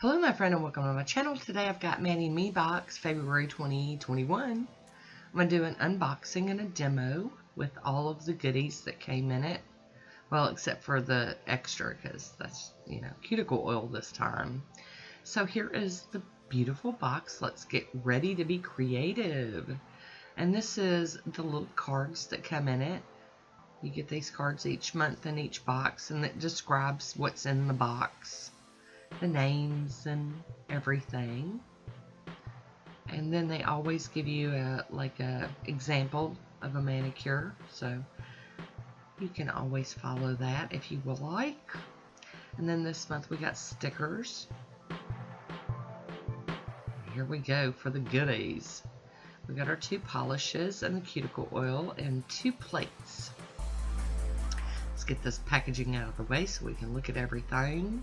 Hello my friend and welcome to my channel. Today I've got ManixMe box February 2021. I'm going to do an unboxing and a demo with all of the goodies that came in it. Well, except for the extra because that's, cuticle oil this time. So here is the beautiful box. Let's get ready to be creative. And this is the little cards that come in it. You get these cards each month in each box and it describes what's in the box. The names and everything, and then they always give you a example of a manicure, so you can always follow that if you would like. And then this month we got stickers. Here we go for the goodies. We got our 2 polishes and the cuticle oil and 2 plates. Let's get this packaging out of the way so we can look at everything.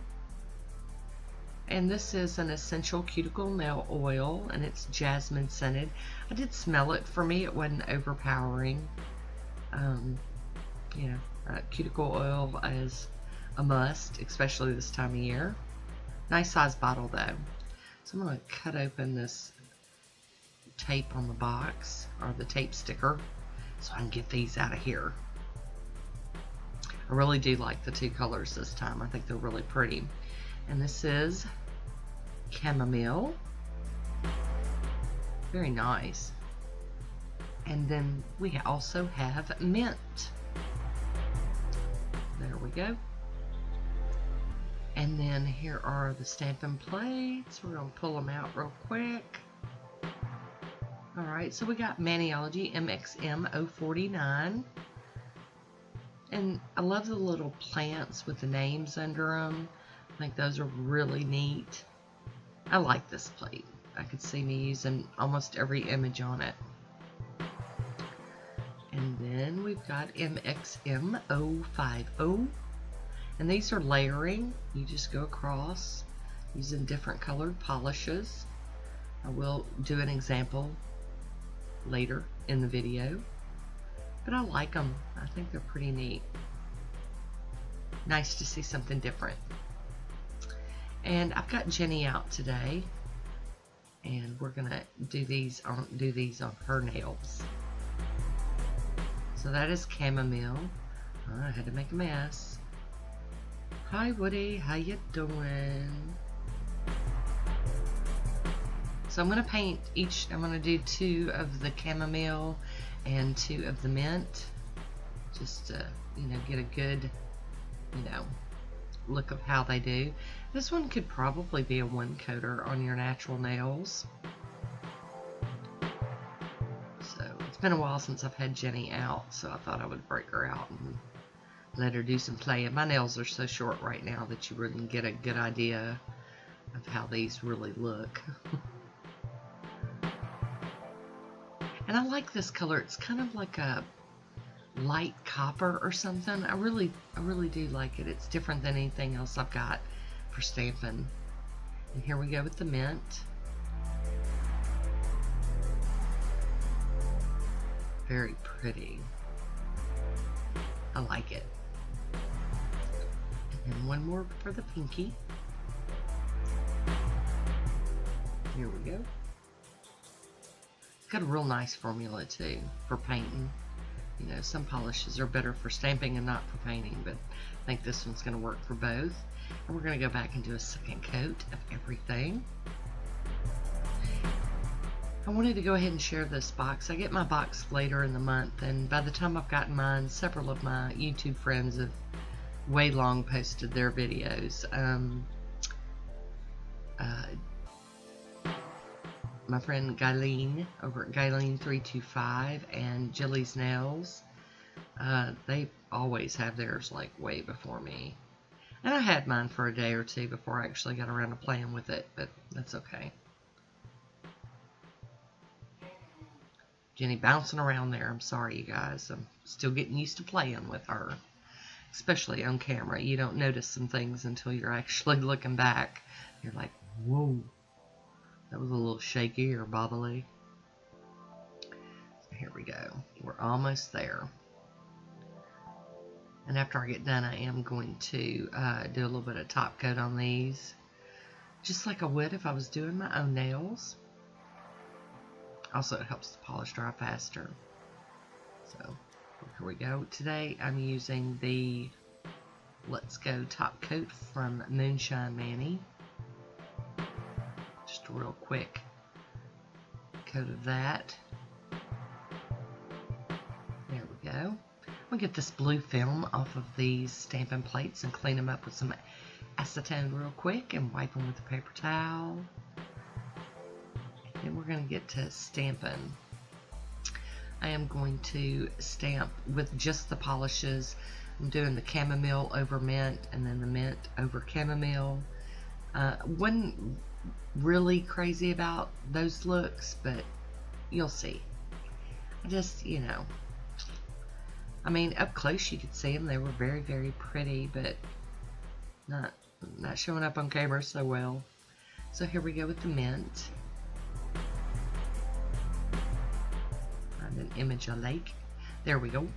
And this is an essential cuticle nail oil, and it's jasmine scented. I did smell it. For me, it wasn't overpowering. Cuticle oil is a must, especially this time of year. Nice size bottle though. So I'm going to cut open this tape on the box, or the tape sticker, so I can get these out of here. I really do like the 2 colors this time. I think they're really pretty. And this is chamomile. Very nice. And then we also have mint. There we go. And then here are the Stampin Plates. We're going to pull them out real quick. Alright, so we got Maniology MXM 049. And I love the little plants with the names under them. I think those are really neat. I like this plate. I could see me using almost every image on it. And then we've got MXM 050. And these are layering. You just go across using different colored polishes. I will do an example later in the video. But I like them. I think they're pretty neat. Nice to see something different. And I've got Jenny out today, and we're gonna do these on her nails. So that is chamomile. Oh, I had to make a mess. Hi Woody, how you doing? So I'm gonna paint each. I'm gonna do 2 of the chamomile and 2 of the mint, just to get a good look of how they do. This one could probably be a 1-coater on your natural nails. So it's been a while since I've had Jenny out, so I thought I would break her out and let her do some playing. My nails are so short right now that you wouldn't get a good idea of how these really look. And I like this color. It's kind of like a light copper or something. I really do like it. It's different than anything else I've got for stamping. And here we go with the mint. Very pretty. I like it. And then one more for the pinky. Here we go. It's got a real nice formula too for painting. Some polishes are better for stamping and not for painting, but I think this one's going to work for both. And we're going to go back and do a second coat of everything. I wanted to go ahead and share this box. I get my box later in the month, and by the time I've gotten mine, several of my YouTube friends have way long posted their videos. My friend Guylene over at Guylene 325 and Jillie's Nails, they always have theirs like way before me. And I had mine for a day or 2 before I actually got around to playing with it, but that's okay. Jenny bouncing around there. I'm sorry, you guys. I'm still getting used to playing with her, especially on camera. You don't notice some things until you're actually looking back. You're like, whoa. That was a little shaky or bobbly. So here we go. We're almost there. And after I get done, I am going to do a little bit of top coat on these. just like I would if I was doing my own nails. Also, it helps the polish dry faster. So, here we go. Today, I'm using the Let's Go top coat from Moonshine Mani. Just a real quick coat of that. There we go. I'm going to get this blue film off of these Stampin Plates and clean them up with some acetone real quick and wipe them with a paper towel. Then we're going to get to stamping. I am going to stamp with just the polishes. I'm doing the chamomile over mint and then the mint over chamomile. Wasn't really crazy about those looks, but you'll see. I just, you know, I mean, up close you could see them. They were very, very pretty, but not showing up on camera so well. So here we go with the mint. Find an image I like. There we go.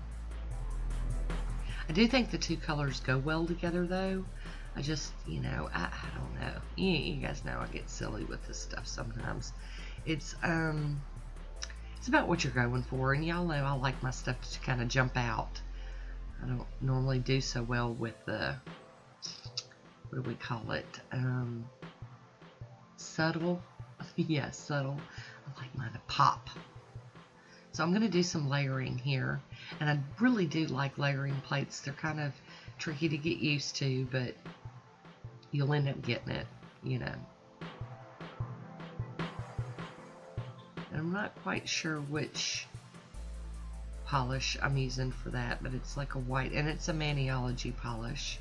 I do think the two colors go well together, though. I just, you know, I don't know. You guys know I get silly with this stuff sometimes. It's about what you're going for, and y'all know I like my stuff to kind of jump out. I don't normally do so well with the, what do we call it? Subtle. Yeah, subtle. I like mine to pop. So I'm going to do some layering here, and I really do like layering plates. They're kind of tricky to get used to, but you'll end up getting it, you know. And I'm not quite sure which polish I'm using for that, but it's like a white, and it's a Maniology polish.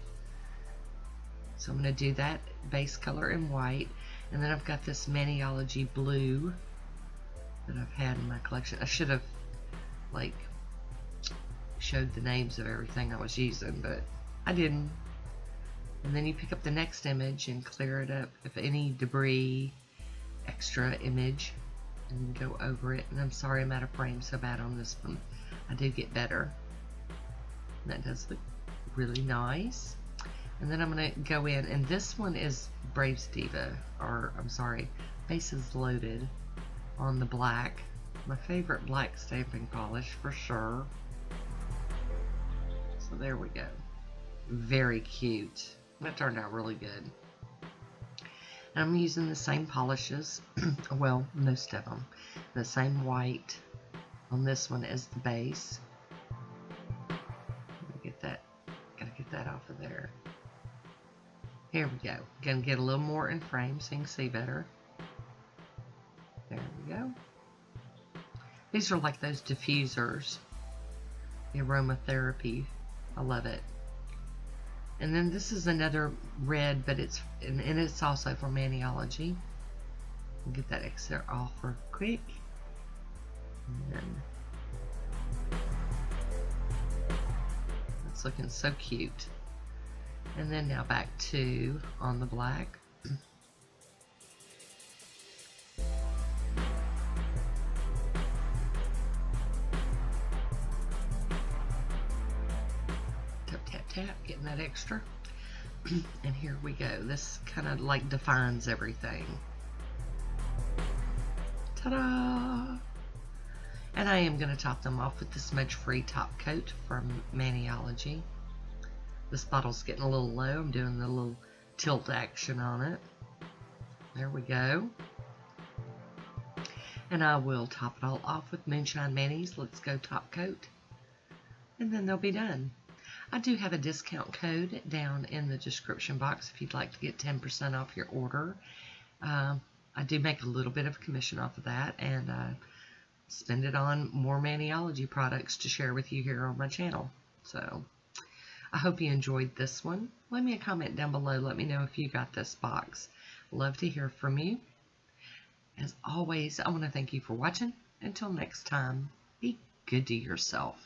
So I'm going to do that base color in white, and then I've got this Maniology blue that I've had in my collection. I should have, like, showed the names of everything I was using, but I didn't. And then you pick up the next image and clear it up if any debris, extra image, and go over it. And I'm sorry I'm out of frame so bad on this one. I do get better. And that does look really nice. And then I'm going to go in, and this one is Braves Diva, or I'm sorry, Faces Loaded on the black. My favorite black stamping polish for sure. So there we go. Very cute. That turned out really good. And I'm using the same polishes, well, most of them. The same white on this one as the base. Gotta get that off of there. Here we go. Gonna get a little more in frame so you can see better. There we go. These are like those diffusers. The aromatherapy. I love it. And then this is another red, but it's also for Maniology. Get that extra off real quick. And then it's looking so cute. And then now back to on the black. Tap, getting that extra. And here we go. This kind of like defines everything. Ta-da! And I am going to top them off with the smudge-free top coat from Maniology. This bottle's getting a little low. I'm doing the little tilt action on it. There we go. And I will top it all off with Moonshine Mani's Let's Go top coat. And then they'll be done. I do have a discount code down in the description box if you'd like to get 10% off your order. I do make a little bit of commission off of that, and spend it on more Maniology products to share with you here on my channel. So I hope you enjoyed this one. Leave me a comment down below. Let me know if you got this box. Love to hear from you. As always, I want to thank you for watching. Until next time, be good to yourself.